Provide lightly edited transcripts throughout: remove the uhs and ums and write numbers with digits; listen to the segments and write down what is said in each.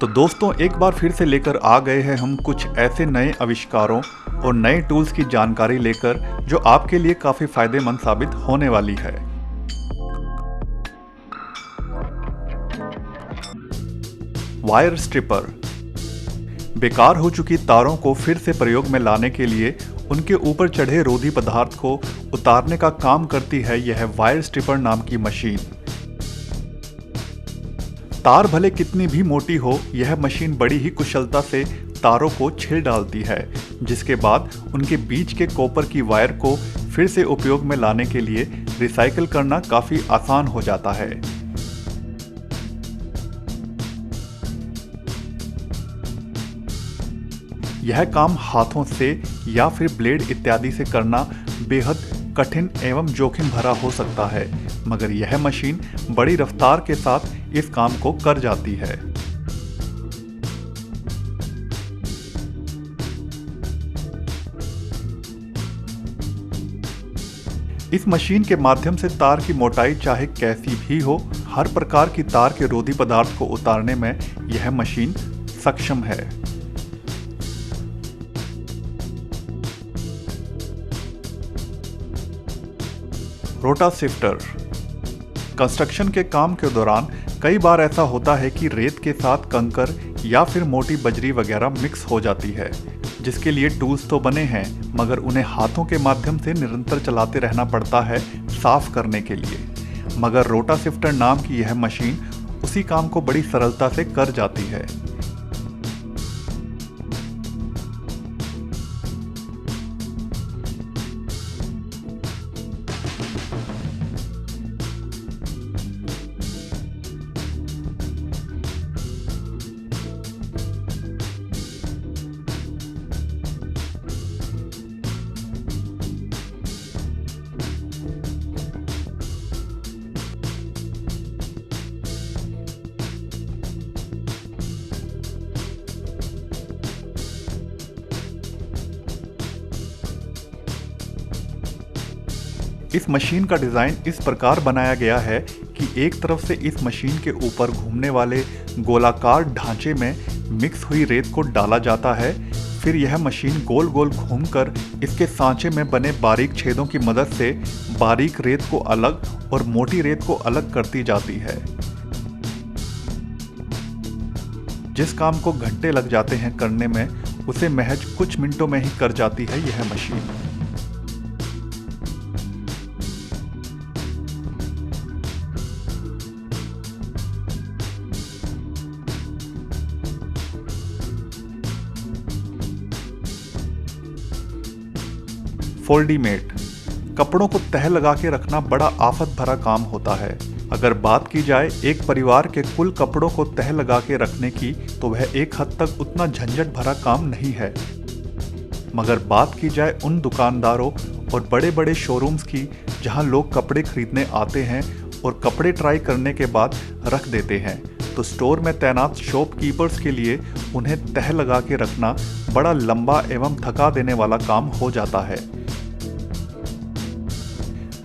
तो दोस्तों एक बार फिर से लेकर आ गए हैं हम कुछ ऐसे नए आविष्कारों और नए टूल्स की जानकारी लेकर जो आपके लिए काफ़ी फायदेमंद साबित होने वाली है। वायर स्ट्रिपर बेकार हो चुकी तारों को फिर से प्रयोग में लाने के लिए उनके ऊपर चढ़े रोधी पदार्थ को उतारने का काम करती है यह वायर स्ट्रिपर नाम की मशीन। तार भले कितनी भी मोटी हो, यह मशीन बड़ी ही कुशलता से तारों को छील डालती है, जिसके बाद उनके बीच के कॉपर की वायर को फिर से उपयोग में लाने के लिए रिसाइकिल करना काफी आसान हो जाता है। यह काम हाथों से या फिर ब्लेड इत्यादि से करना बेहद कठिन एवं जोखिम भरा हो सकता है, मगर यह मशीन बड़ी रफ्तार के साथ इस काम को कर जाती है। इस मशीन के माध्यम से तार की मोटाई चाहे कैसी भी हो, हर प्रकार की तार के रोधी पदार्थ को उतारने में यह मशीन सक्षम है। रोटा शिफ्टर कंस्ट्रक्शन के काम के दौरान कई बार ऐसा होता है कि रेत के साथ कंकर या फिर मोटी बजरी वगैरह मिक्स हो जाती है, जिसके लिए टूल्स तो बने हैं मगर उन्हें हाथों के माध्यम से निरंतर चलाते रहना पड़ता है साफ करने के लिए। मगर रोटा शिफ्टर नाम की यह मशीन उसी काम को बड़ी सरलता से कर जाती है। इस मशीन का डिज़ाइन इस प्रकार बनाया गया है कि एक तरफ से इस मशीन के ऊपर घूमने वाले गोलाकार ढांचे में मिक्स हुई रेत को डाला जाता है, फिर यह मशीन गोल गोल घूमकर इसके सांचे में बने बारीक छेदों की मदद से बारीक रेत को अलग और मोटी रेत को अलग करती जाती है। जिस काम को घंटे लग जाते हैं करने में, उसे महज कुछ मिनटों में ही कर जाती है यह मशीन। फोल्डीमेट कपड़ों को तह लगा के रखना बड़ा आफत भरा काम होता है। अगर बात की जाए एक परिवार के कुल कपड़ों को तह लगा के रखने की, तो वह एक हद तक उतना झंझट भरा काम नहीं है। मगर बात की जाए उन दुकानदारों और बड़े बड़े शोरूम्स की जहां लोग कपड़े खरीदने आते हैं और कपड़े ट्राई करने के बाद रख देते हैं, तो स्टोर में तैनात शॉपकीपर्स के लिए उन्हें तह लगा के रखना बड़ा लंबा एवं थका देने वाला काम हो जाता है।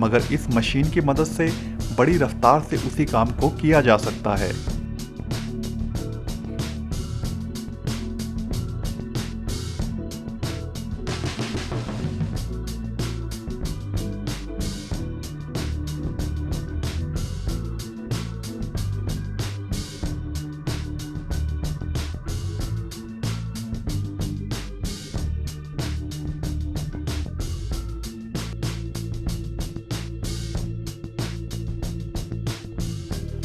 मगर इस मशीन की मदद से बड़ी रफ्तार से उसी काम को किया जा सकता है।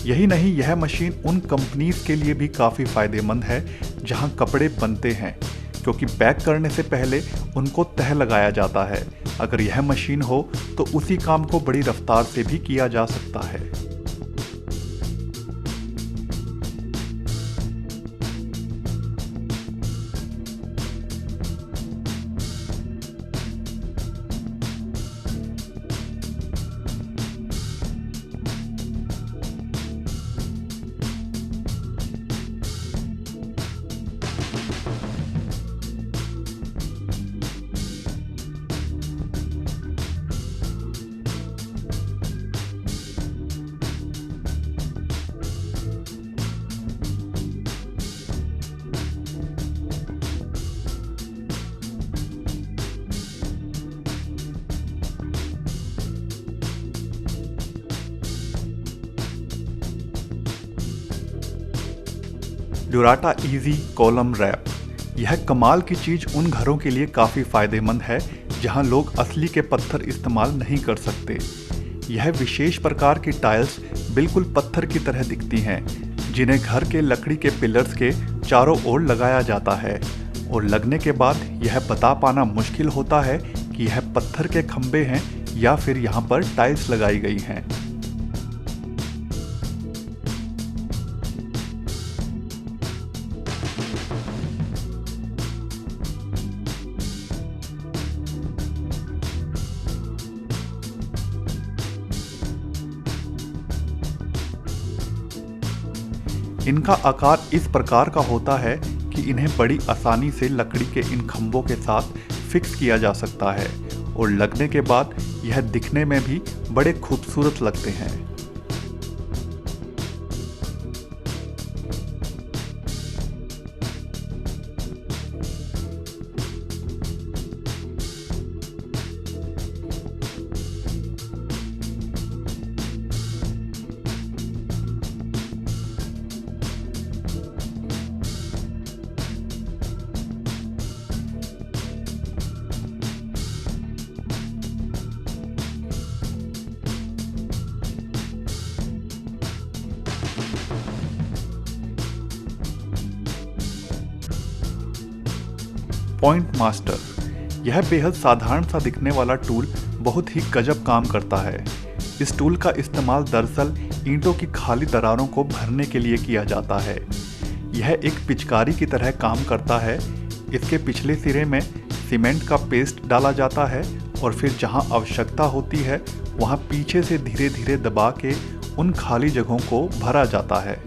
यही नहीं, यह मशीन उन कंपनीज के लिए भी काफ़ी फायदेमंद है जहां कपड़े बनते हैं, क्योंकि पैक करने से पहले उनको तह लगाया जाता है। अगर यह मशीन हो तो उसी काम को बड़ी रफ्तार से भी किया जा सकता है। ड्यूराटा इजी कॉलम रैप। यह कमाल की चीज उन घरों के लिए काफी फायदेमंद है जहां लोग असली के पत्थर इस्तेमाल नहीं कर सकते। यह विशेष प्रकार की टाइल्स बिल्कुल पत्थर की तरह दिखती हैं, जिन्हें घर के लकड़ी के पिलर्स के चारों ओर लगाया जाता है और लगने के बाद यह बता पाना मुश्किल होता है कि यह पत्थर के खंभे हैं या फिर यहाँ पर टाइल्स लगाई गई हैं। इनका आकार इस प्रकार का होता है कि इन्हें बड़ी आसानी से लकड़ी के इन खंभों के साथ फिक्स किया जा सकता है और लगने के बाद यह दिखने में भी बड़े खूबसूरत लगते हैं। Point master. यह बेहद साधारण सा दिखने वाला टूल बहुत ही गजब काम करता है। इस टूल का इस्तेमाल दरअसल ईंटों की खाली दरारों को भरने के लिए किया जाता है। यह एक पिचकारी की तरह काम करता है। इसके पिछले सिरे में सीमेंट का पेस्ट डाला जाता है और फिर जहां आवश्यकता होती है वहां पीछे से धीरे धीरे दबा के उन खाली जगहों को भरा जाता है।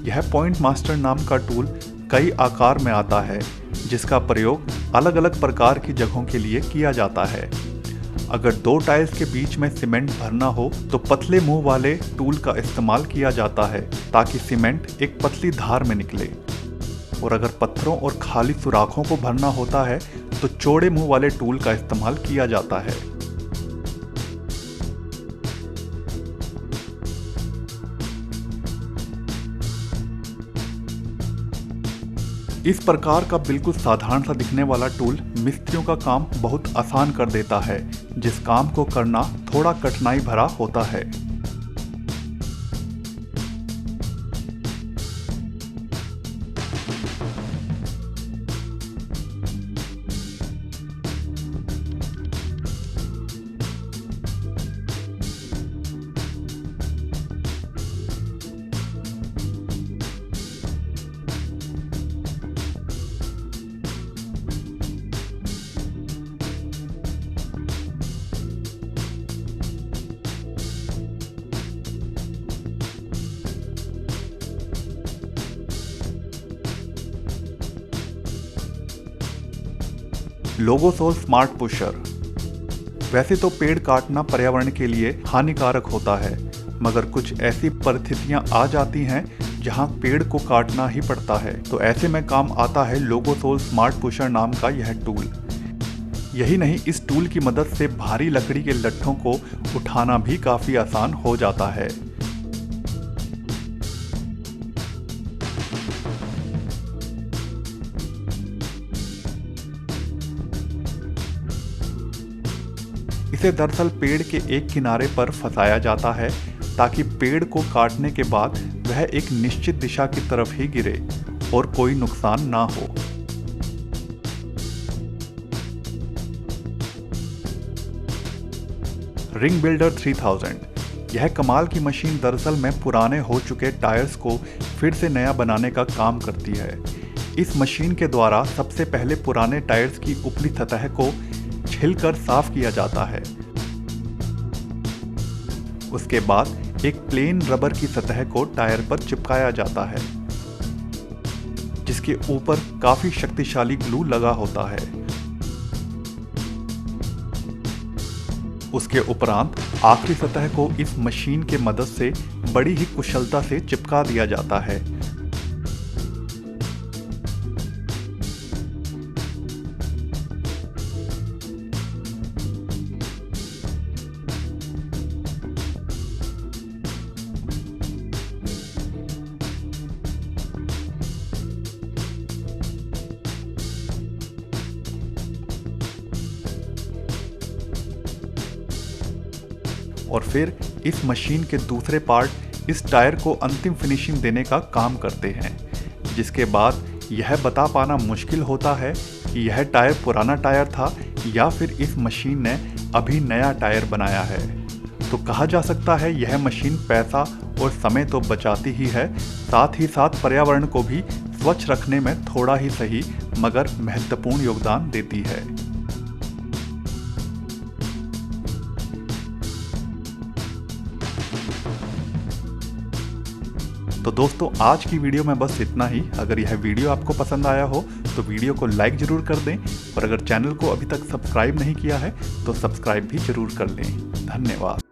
यह पॉइंट मास्टर नाम का टूल कई आकार में आता है, जिसका प्रयोग अलग अलग प्रकार की जगहों के लिए किया जाता है। अगर दो टाइल्स के बीच में सीमेंट भरना हो तो पतले मुंह वाले टूल का इस्तेमाल किया जाता है ताकि सीमेंट एक पतली धार में निकले, और अगर पत्थरों और खाली सुराखों को भरना होता है तो चौड़े मुंह वाले टूल का इस्तेमाल किया जाता है। इस प्रकार का बिल्कुल साधारण सा दिखने वाला टूल मिस्त्रियों का काम बहुत आसान कर देता है, जिस काम को करना थोड़ा कठिनाई भरा होता है। लोगोसोल स्मार्ट पुशर। वैसे तो पेड़ काटना पर्यावरण के लिए हानिकारक होता है, मगर कुछ ऐसी परिस्थितियां आ जाती हैं जहां पेड़ को काटना ही पड़ता है, तो ऐसे में काम आता है लोगोसोल स्मार्ट पुशर नाम का यह टूल। यही नहीं, इस टूल की मदद से भारी लकड़ी के लट्ठों को उठाना भी काफी आसान हो जाता है। इसे दरअसल पेड़ के एक किनारे पर फंसाया जाता है ताकि पेड़ को काटने के बाद वह एक निश्चित दिशा की तरफ ही गिरे और कोई नुकसान ना हो। Ring builder 3000। यह कमाल की मशीन दरअसल में पुराने हो चुके टायर्स को फिर से नया बनाने का काम करती है। इस मशीन के द्वारा सबसे पहले पुराने टायर्स की ऊपरी सतह को छिलकर साफ किया जाता है। उसके बाद एक प्लेन रबर की सतह को टायर पर चिपकाया जाता है, जिसके ऊपर काफी शक्तिशाली ग्लू लगा होता है। उसके उपरांत आखिरी सतह को इस मशीन के मदद से बड़ी ही कुशलता से चिपका दिया जाता है। और फिर इस मशीन के दूसरे पार्ट इस टायर को अंतिम फिनिशिंग देने का काम करते हैं, जिसके बाद यह बता पाना मुश्किल होता है कि यह टायर पुराना टायर था या फिर इस मशीन ने अभी नया टायर बनाया है। तो कहा जा सकता है यह मशीन पैसा और समय तो बचाती ही है, साथ ही साथ पर्यावरण को भी स्वच्छ रखने में थोड़ा ही सही मगर महत्वपूर्ण योगदान देती है। तो दोस्तों आज की वीडियो में बस इतना ही। अगर यह वीडियो आपको पसंद आया हो तो वीडियो को लाइक जरूर कर दें, और अगर चैनल को अभी तक सब्सक्राइब नहीं किया है तो सब्सक्राइब भी जरूर कर लें। धन्यवाद।